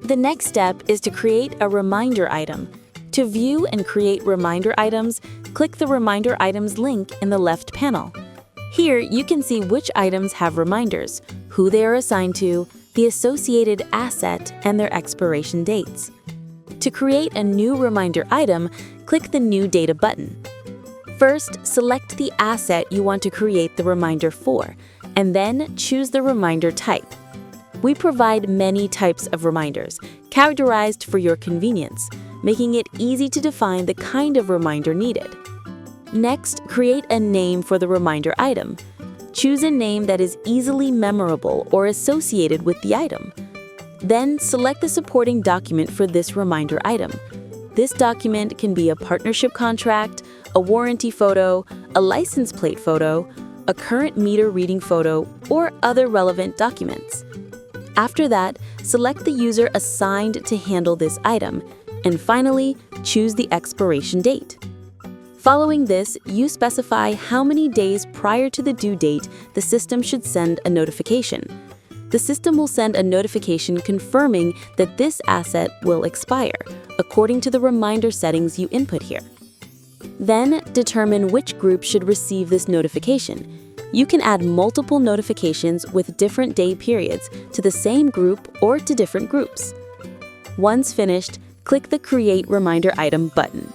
The next step is to create a reminder item. To view and create reminder items, click the Reminder Items link in the left panel. Here, you can see which items have reminders, who they are assigned to, the associated asset, and their expiration dates. To create a new reminder item, click the New Data button. First, select the asset you want to create the reminder for, and then choose the reminder type. We provide many types of reminders, categorized for your convenience, making it easy to define the kind of reminder needed. Next, create a name for the reminder item. Choose a name that is easily memorable or associated with the item. Then, select the supporting document for this reminder item. This document can be a partnership contract, a warranty photo, a license plate photo, a current meter reading photo, or other relevant documents. After that, select the user assigned to handle this item, and finally, choose the expiration date. Following this, you specify how many days prior to the due date the system should send a notification. The system will send a notification confirming that this asset will expire, according to the reminder settings you input here. Then, determine which group should receive this notification. You can add multiple notifications with different day periods to the same group or to different groups. Once finished, click the Create Reminder Item button.